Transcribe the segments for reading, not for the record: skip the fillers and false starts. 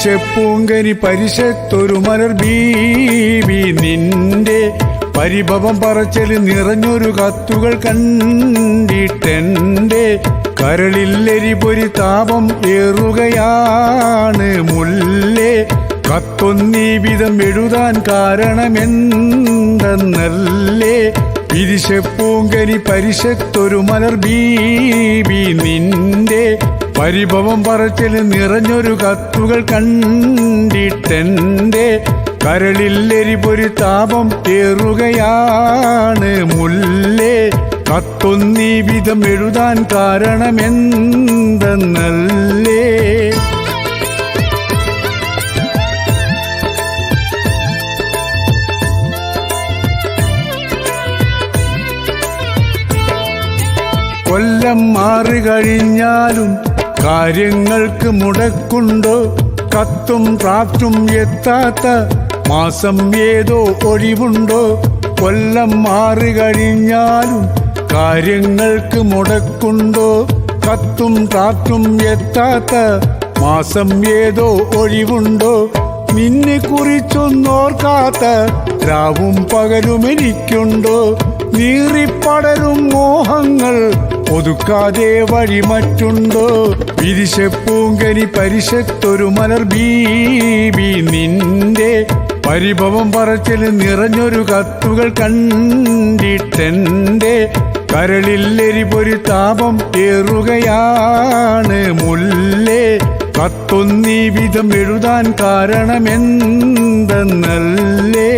വിരിശപ്പൂങ്കനി പരിശത്തൊരു മലർ ബീവി നിന്റെ പരിഭവം പറച്ചല് നിറഞ്ഞൊരു കത്തുകൾ കണ്ടിട്ടെന്റെ കരളില്ലെരി പൊരി താപം ഏറുകയാണ് മുല്ലേ. കത്തൊന്നീ വിധം എഴുതാൻ കാരണമെന്തെന്നല്ലേ? വിരിശപ്പൂങ്കനി പരിശത്തൊരു മലർ ബീവി നിന്റെ പരിഭവം പറച്ചല് നിറഞ്ഞൊരു കത്തുകൾ കണ്ടിട്ടെന്റെ കരളില്ലെരി പൊരി താപം ഏറുകയാണ് മുല്ലേ. കത്തൊന്നീ വിധം എഴുതാൻ കാരണമെന്തെന്നല്ലേ? കൊല്ലം മാറി കഴിഞ്ഞാലും കാര്യങ്ങൾക്ക് മുടക്കുണ്ടോ? കത്തും ഡ്രാഫ്റ്റും എത്താത്ത മാസം ഏതോ ഒഴിവുണ്ടോ? കൊല്ലം മാറി കഴിഞ്ഞാലും കാര്യങ്ങൾക്ക് മുടക്കുണ്ടോ? കത്തും ഡ്രാഫ്റ്റും എത്താത്ത മാസം ഏതോ ഒഴിവുണ്ടോ? നിന്നെ കുറിച്ചൊന്നോർക്കാത്ത രാവും പകലും എനിക്കുണ്ടോ? നീറിപ്പടരും മോഹങ്ങൾ ഒതുക്കാതെ വഴി മറ്റുണ്ടോ? വിരിശപ്പൂങ്കനി പരിശത്തൊരു മലർ ബീവി നിന്റെ പരിഭവം പറച്ചല് നിറഞ്ഞൊരു കത്തുകൾ കണ്ടിട്ടെന്റെ കരളില്ലെരി പൊരി താപം ഏറുകയാണ് മുല്ലേ. കത്തൊന്നീ വിധം എഴുതാൻ കാരണമെന്തെന്നല്ലേ?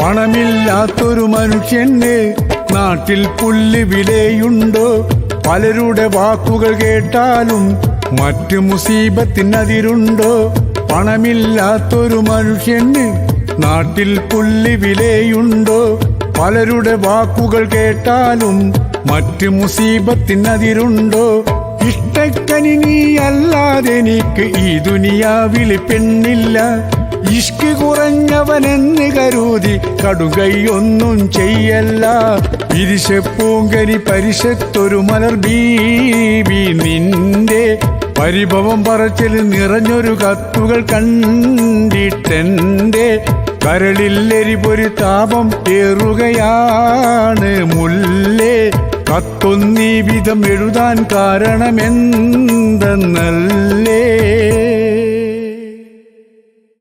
പണമില്ലാത്തൊരു മനുഷ്യന് നാട്ടിൽ പുല്ല് വിലയുണ്ടോ? പലരുടെ വാക്കുകൾ കേട്ടാലും മറ്റു മുസീബത്തിനതിരുണ്ടോ? പണമില്ലാത്തൊരു മനുഷ്യന് നാട്ടിൽ പുല്ല് വിലയുണ്ടോ? പലരുടെ വാക്കുകൾ കേട്ടാലും മറ്റു മുസീബത്തിനതിരുണ്ടോ? ഇഷ്ടക്കനി നീ അല്ലാതെ എനിക്ക് ഈ ദുനിയാവിൽ പെണ്ണില്ല. ഇഷ്ക് കുറഞ്ഞവനെന്ന് കരുതി കടുകയൊന്നും ചെയ്യല്ല. വിരിശപ്പൂങ്കനി പരിശത്തൊരു മലർ ബീവി നിന്റെ പരിഭവം പറച്ചല് നിറഞ്ഞൊരു കത്തുകൾ കണ്ടിട്ടെന്റെ കരളില്ലെരി പൊരി താപം ഏറുകയാണ് മുല്ലേ. കത്തൊന്നീ വിധം എഴുതാൻ കാരണമെന്തെന്നല്ലേ?